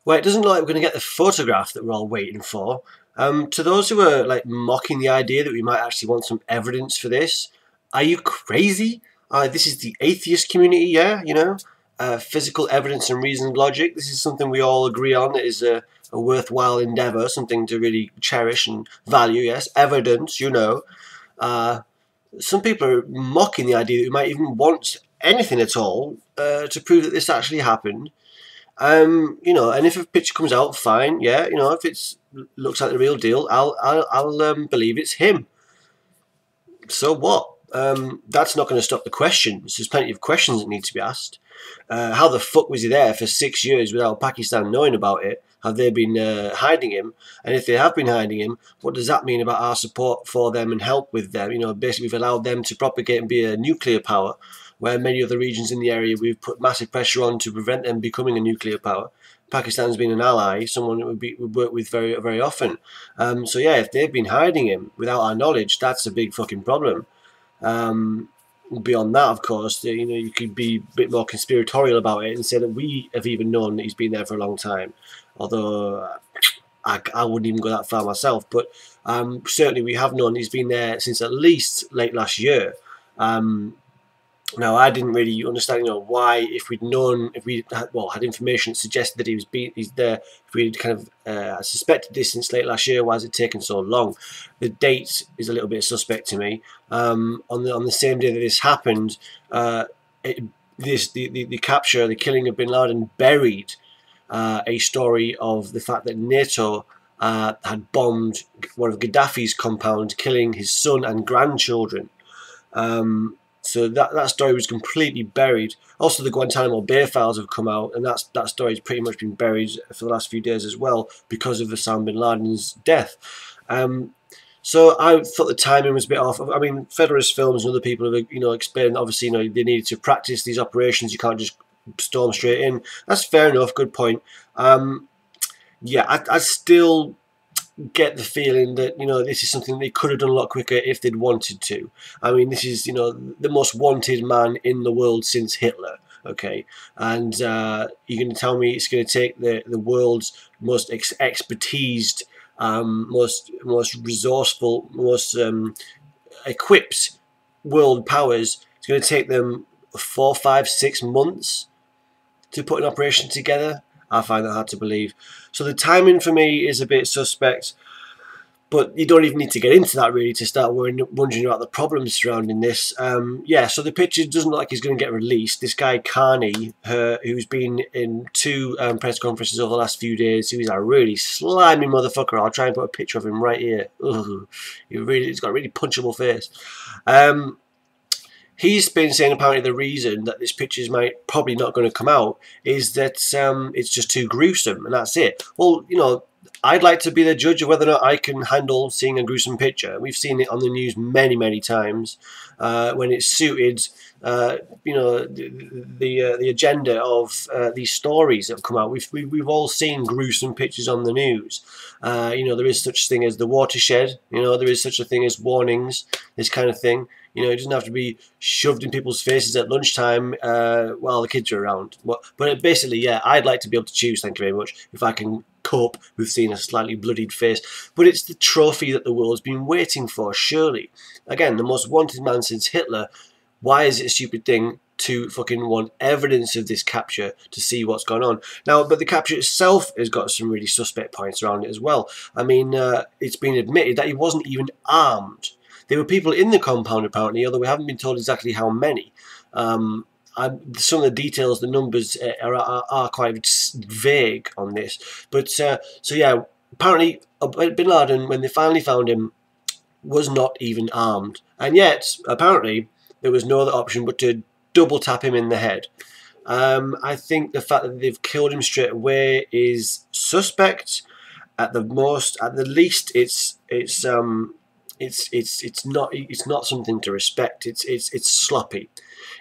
Well, it doesn't look like we're going to get the photograph that we're all waiting for. To those who are like mocking the idea that we might actually want some evidence for this, are you crazy? This is the atheist community, yeah, you know? Physical evidence and reasoned logic. This is something we all agree on. It is a worthwhile endeavor, something to really cherish and value, yes. Evidence, you know. Some people are mocking the idea that we might even want anything at all to prove that this actually happened. You know, and if a picture comes out, fine, yeah, you know, if it's looks like the real deal, I'll believe it's him. So what? That's not going to stop the questions. There's plenty of questions that need to be asked. How the fuck was he there for 6 years without Pakistan knowing about it? Have they been hiding him? And if they have been hiding him, what does that mean about our support for them and help with them? You know, basically we've allowed them to propagate and be a nuclear power, where many other regions in the area we've put massive pressure on to prevent them becoming a nuclear power. Pakistan's been an ally, someone that we work with very, very often. So yeah, if they've been hiding him without our knowledge, that's a big fucking problem. Beyond that, of course, you know, you could be a bit more conspiratorial about it and say that we have even known that he's been there for a long time. Although I wouldn't even go that far myself, but certainly we have known he's been there since at least late last year. Now, I didn't really understand, you know, why, if we'd known, if we had information that suggested that he's there, if we'd kind of suspected this since late last year, why has it taken so long? The date is a little bit suspect to me. On the same day that this happened, the capture, the killing of bin Laden buried a story of the fact that NATO had bombed one of Gaddafi's compound, killing his son and grandchildren. So that story was completely buried. Also, the Guantanamo Bay files have come out, and that story's pretty much been buried for the last few days as well because of Osama bin Laden's death. So I thought the timing was a bit off. I mean, Federalist Films and other people have, you know, explained, obviously, you know, they needed to practice these operations. You can't just storm straight in. That's fair enough. Good point. Yeah, I still get the feeling that, you know, this is something they could have done a lot quicker if they'd wanted to. I mean, this is, you know, the most wanted man in the world since Hitler, okay? And you're going to tell me it's going to take the world's most expertised, most resourceful, most equipped world powers. It's going to take them 4, 5, 6 months to put an operation together. I find that hard to believe. So the timing for me is a bit suspect, but you don't even need to get into that really to start wondering about the problems surrounding this. Yeah, so the picture doesn't look like he's going to get released. This guy Carney, who's been in 2 press conferences over the last few days, who's a really slimy motherfucker. I'll try and put a picture of him right here. Ugh, he's got a really punchable face. He's been saying apparently the reason that this picture is probably not going to come out is that it's just too gruesome, and that's it. Well, you know, I'd like to be the judge of whether or not I can handle seeing a gruesome picture. We've seen it on the news many, many times when it's suited, you know, the agenda of these stories that have come out. We've all seen gruesome pictures on the news. You know, there is such a thing as the watershed. You know, there is such a thing as warnings. This kind of thing. You know, it doesn't have to be shoved in people's faces at lunchtime while the kids are around. But basically, yeah, I'd like to be able to choose, thank you very much, if I can cope with seeing a slightly bloodied face. But it's the trophy that the world's been waiting for, surely. Again, the most wanted man since Hitler. Why is it a stupid thing to fucking want evidence of this capture to see what's going on? Now, but the capture itself has got some really suspect points around it as well. I mean, it's been admitted that he wasn't even armed. There were people in the compound, apparently, although we haven't been told exactly how many. Some of the details, the numbers are quite vague on this. But, so yeah, apparently bin Laden, when they finally found him, was not even armed. And yet, apparently, there was no other option but to double tap him in the head. I think the fact that they've killed him straight away is suspect. At the least, it's not something to respect. It's sloppy.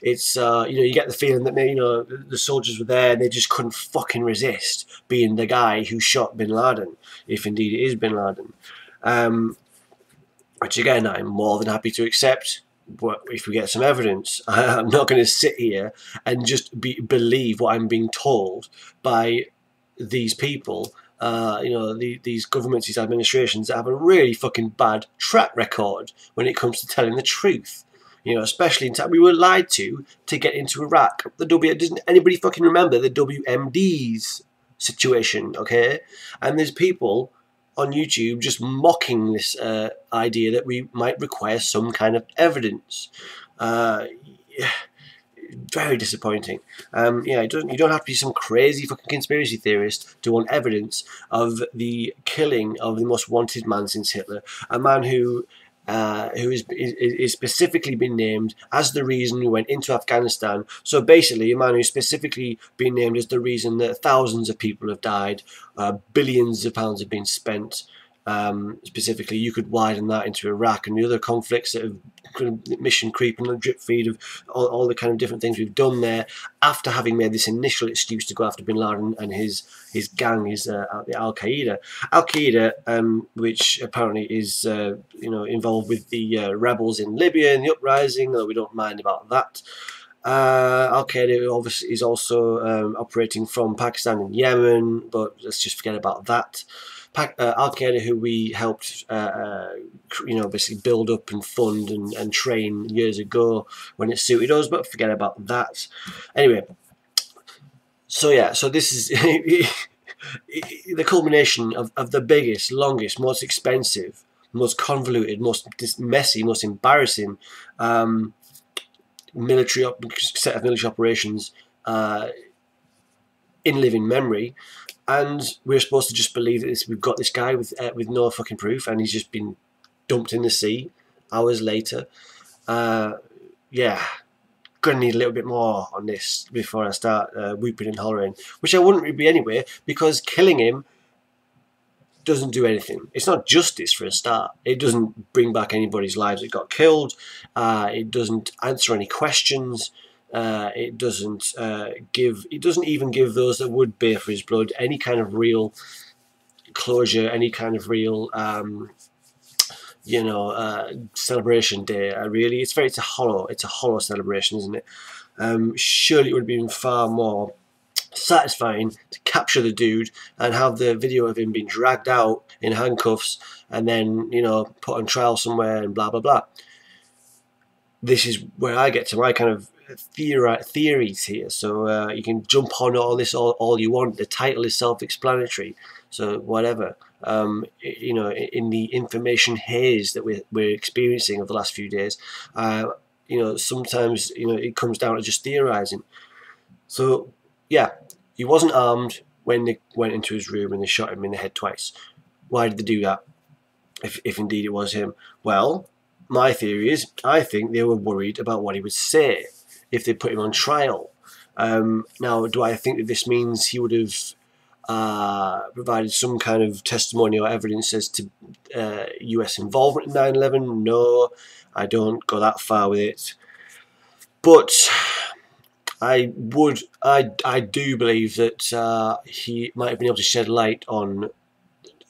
It's you know, you get the feeling that, you know, the soldiers were there and they just couldn't fucking resist being the guy who shot bin Laden, if indeed it is bin Laden. Which again, I'm more than happy to accept. But if we get some evidence, I'm not going to sit here and just believe what I'm being told by these people, you know, these governments, these administrations that have a really fucking bad track record when it comes to telling the truth. You know, especially in time we were lied to get into Iraq. Doesn't anybody fucking remember the WMDs situation? Okay, and there's people on YouTube just mocking this idea that we might require some kind of evidence. Very disappointing. Yeah, you don't have to be some crazy fucking conspiracy theorist to want evidence of the killing of the most wanted man since Hitler, a man who is specifically been named as the reason we went into Afghanistan. So basically, a man who's specifically been named as the reason that thousands of people have died, billions of pounds have been spent. Specifically, you could widen that into Iraq and the other conflicts that have mission creep and the drip feed of all the kind of different things we've done there after having made this initial excuse to go after bin Laden and his gang, the Al-Qaeda, which apparently is you know, involved with the rebels in Libya and the uprising, though we don't mind about that. Al-Qaeda obviously is also operating from Pakistan and Yemen, but let's just forget about that. Al-Qaeda, who we helped, you know, basically build up and fund and train years ago when it suited us, but forget about that. Anyway, so yeah, so this is the culmination of the biggest, longest, most expensive, most convoluted, most messy, most embarrassing set of military operations in living memory. And we're supposed to just believe that we've got this guy with no fucking proof, and he's just been dumped in the sea hours later. Yeah, gonna need a little bit more on this before I start whooping and hollering, which I wouldn't really be anyway, because killing him doesn't do anything. It's not justice for a start. It doesn't bring back anybody's lives that got killed. It doesn't answer any questions. It doesn't even give those that would bear for his blood any kind of real closure, any kind of real you know, celebration day. Really, it's a hollow celebration, isn't it? Surely it would have been far more satisfying to capture the dude and have the video of him being dragged out in handcuffs and then, you know, put on trial somewhere and blah blah blah. This is where I get to my kind of theories here, so you can jump on all this all you want. The title is self-explanatory, so whatever. You know, in the information haze that we're experiencing over the last few days, you know, sometimes, you know, it comes down to just theorizing. So yeah, he wasn't armed when they went into his room and they shot him in the head twice. Why did they do that, if indeed it was him? Well, my theory is, I think they were worried about what he would say if they put him on trial. Now, do I think that this means he would have provided some kind of testimony or evidence as to US involvement in 9/11? No, I don't go that far with it. But I do believe that he might have been able to shed light on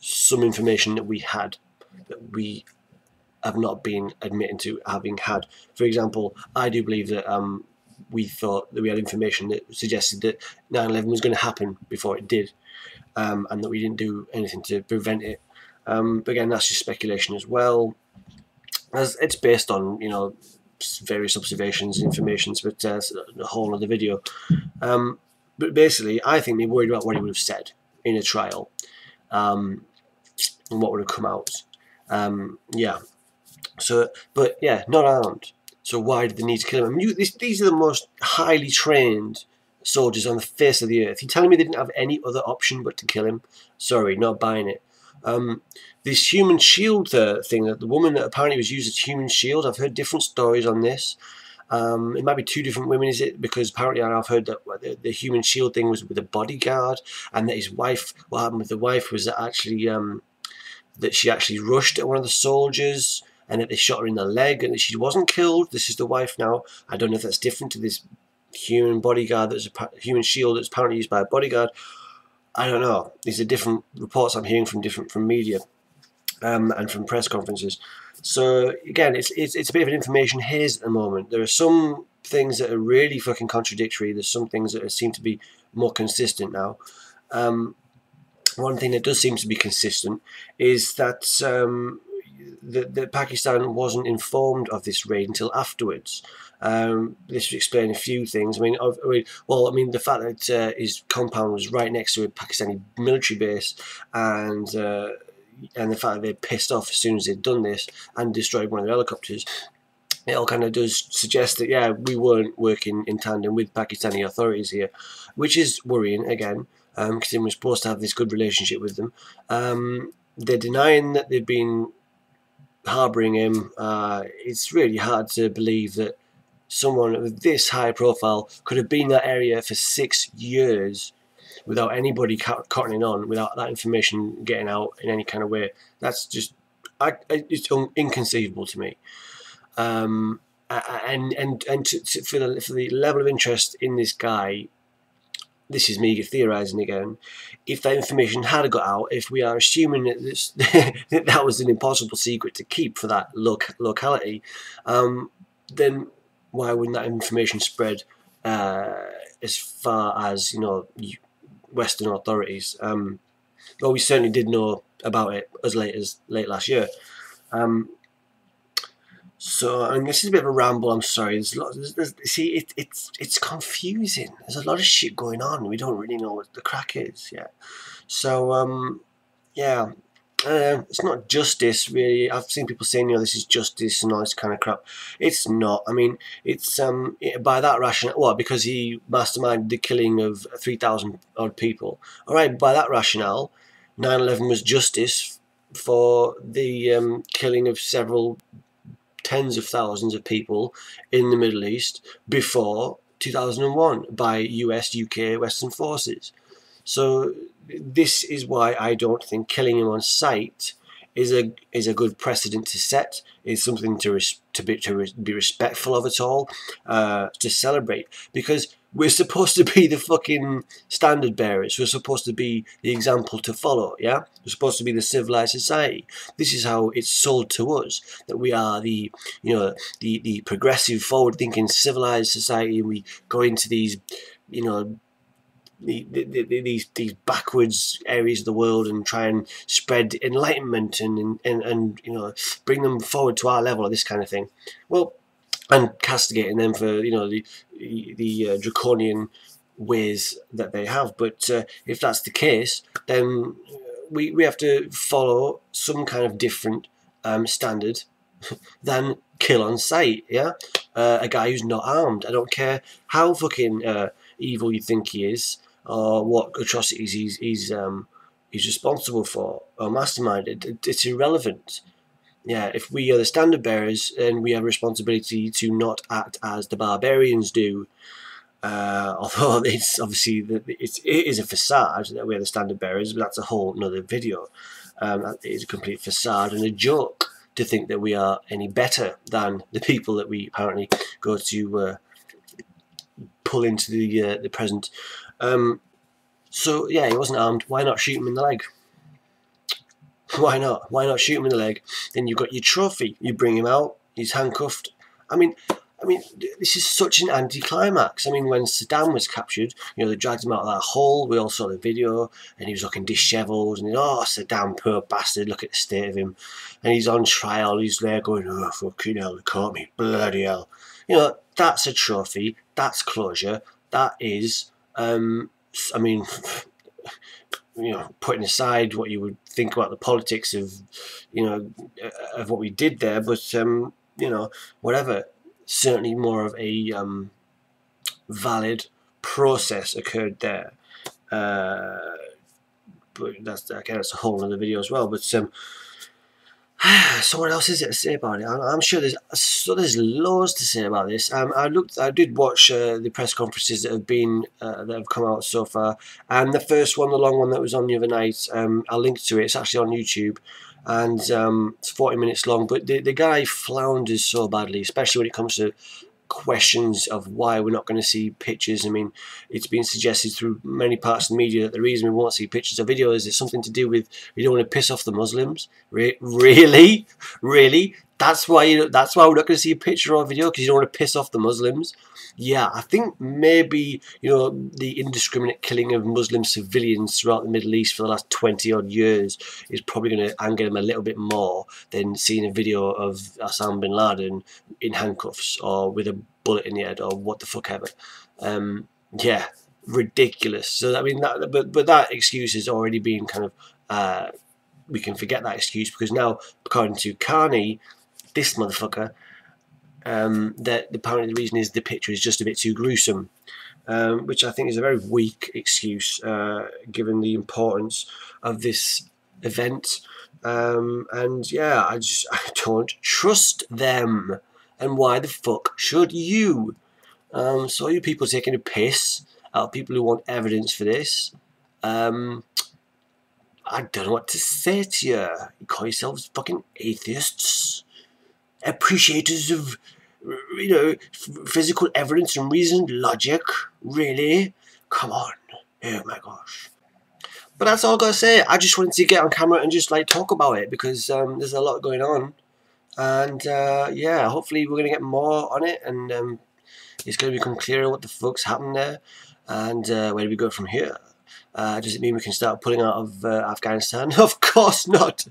some information that we had, that we have not been admitting to having had. For example, I do believe that we thought that we had information that suggested that 9/11 was going to happen before it did, and that we didn't do anything to prevent it. But again, that's just speculation as well, as it's based on, you know, various observations and informations, but a whole other video. But basically, I think they're worried about what he would have said in a trial, and what would have come out. Yeah. So, but yeah, not armed. So why did they need to kill him? I mean, these are the most highly trained soldiers on the face of the earth. You're telling me they didn't have any other option but to kill him? Sorry, not buying it. This human shield thing, that the woman that apparently was used as human shield, I've heard different stories on this. It might be two different women, is it? Because apparently I've heard that the human shield thing was with a bodyguard, and that his wife, what happened with the wife was that actually that she actually rushed at one of the soldiers, and that they shot her in the leg, and that she wasn't killed. This is the wife now. I don't know if that's different to this human bodyguard, that's a human shield that's apparently used by a bodyguard. I don't know. These are different reports I'm hearing from media, and from press conferences. So again, it's a bit of an information haze at the moment. There are some things that are really fucking contradictory. There's some things that seem to be more consistent now. one thing that does seem to be consistent is that that Pakistan wasn't informed of this raid until afterwards. This would explain a few things. I mean, the fact that his compound was right next to a Pakistani military base, and the fact that they pissed off as soon as they'd done this and destroyed one of the helicopters, it all kind of does suggest that, yeah, we weren't working in tandem with Pakistani authorities here, which is worrying again, because we're supposed to have this good relationship with them. They're denying that they've been harbouring him. It's really hard to believe that someone with this high profile could have been in that area for 6 years without anybody cottoning on, without that information getting out in any kind of way. That's just, it's inconceivable to me. For the level of interest in this guy, this is me theorising again, if that information had got out, if we are assuming that this that was an impossible secret to keep for that locality, then why wouldn't that information spread as far as, you know, Western authorities? Well, we certainly did know about it as late last year. So, and this is a bit of a ramble, I'm sorry. See, it's confusing. There's a lot of shit going on. We don't really know what the crack is yet. So, yeah, it's not justice, really. I've seen people saying, you know, this is justice and all this kind of crap. It's not. I mean, it's by that rationale, well, because he masterminded the killing of 3,000 odd people. All right, by that rationale, 9/11 was justice for the killing of several tens of thousands of people in the Middle East before 2001 by US, UK, Western forces. So this is why I don't think killing him on sight is a good precedent to set, is something to be respectful of at all, to celebrate, because we're supposed to be the fucking standard bearers. We're supposed to be the example to follow, yeah? We're supposed to be the civilized society. This is how it's sold to us, that we are the, you know, the progressive, forward-thinking, civilized society, and we go into these, you know, these backwards areas of the world and try and spread enlightenment and you know, bring them forward to our level, or this kind of thing. Well, and castigating them for, you know, the draconian ways that they have. But if that's the case, then we have to follow some kind of different standard than kill on sight. Yeah, a guy who's not armed. I don't care how fucking evil you think he is, or what atrocities he's responsible for or masterminded. It's irrelevant. Yeah, if we are the standard bearers, then we have a responsibility to not act as the barbarians do. Although it's obviously it is a facade that we're the standard bearers, but that's a whole another video. It is a complete facade and a joke to think that we are any better than the people that we apparently go to pull into the present. So yeah, he wasn't armed. Why not shoot him in the leg? Why not? Why not shoot him in the leg? Then you've got your trophy. You bring him out. He's handcuffed. I mean, this is such an anticlimax. I mean, when Saddam was captured, you know, they dragged him out of that hole. We all saw the video, and he was looking dishevelled. And oh, Saddam, poor bastard! Look at the state of him. And he's on trial. He's there going, oh, fucking hell, they caught me, bloody hell. You know, that's a trophy. That's closure. That is, I mean, you know, putting aside what you would think about the politics of, you know, of what we did there, but you know, whatever. Certainly more of a valid process occurred there. But that's, again, that's a whole other video as well. But so what else is there to say about it? I'm sure there's loads to say about this. I did watch the press conferences that have been that have come out so far, and the first one, the long one that was on the other night, I'll link to it. It's actually on YouTube, and it's 40 minutes long. But the guy flounders so badly, especially when it comes to questions of why we're not going to see pictures. I mean, it's been suggested through many parts of the media that the reason we won't see pictures or videos is something to do with we don't want to piss off the Muslims. Really? That's why that's why we're not going to see a picture or a video, because you don't want to piss off the Muslims. Yeah, I think maybe the indiscriminate killing of Muslim civilians throughout the Middle East for the last 20 odd years is probably going to anger them a little bit more than seeing a video of Osama bin Laden in handcuffs or with a bullet in the head or what the fuck ever. Yeah, ridiculous. So I mean, but that excuse has already been kind of. We can forget that excuse, because now, according to Carney, this motherfucker, that apparently the reason is the picture is just a bit too gruesome, which I think is a very weak excuse, given the importance of this event. And yeah, I don't trust them. And why the fuck should you? So you people taking a piss out of people who want evidence for this. I don't know what to say to you. You call yourselves fucking atheists, appreciators of, physical evidence and reasoned logic. Really? Come on. Oh my gosh. But that's all I gotta say. I just wanted to get on camera and just like talk about it, because there's a lot going on, and yeah, hopefully we're gonna get more on it, and it's gonna become clearer what the fuck's happened there, and where do we go from here? Does it mean we can start pulling out of Afghanistan? Of course not.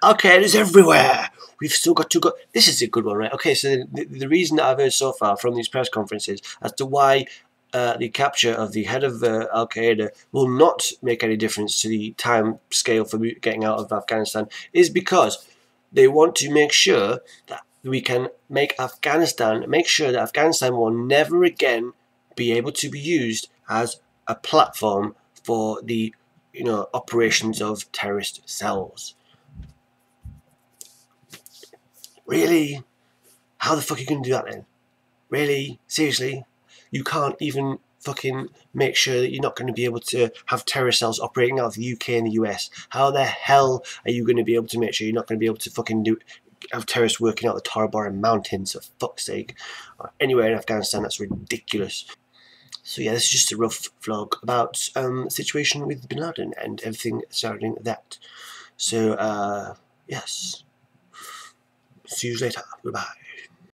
Al-Qaeda's everywhere. We've still got to go. This is a good one, right? Okay, so the reason that I've heard so far from these press conferences as to why the capture of the head of Al-Qaeda will not make any difference to the time scale for getting out of Afghanistan is because they want to make sure that we can make sure that Afghanistan will never again be able to be used as a platform for the operations of terrorist cells. Really? How the fuck are you going to do that then? Really? Seriously? You can't even fucking make sure that you're not going to be able to have terrorist cells operating out of the UK and the US. How the hell are you going to be able to make sure you're not going to be able to fucking have terrorists working out the Tora Bora mountains, for fuck's sake? Or anywhere in Afghanistan? That's ridiculous. So yeah, this is just a rough vlog about the situation with Bin Laden and everything surrounding that. So yes, see you later. Goodbye.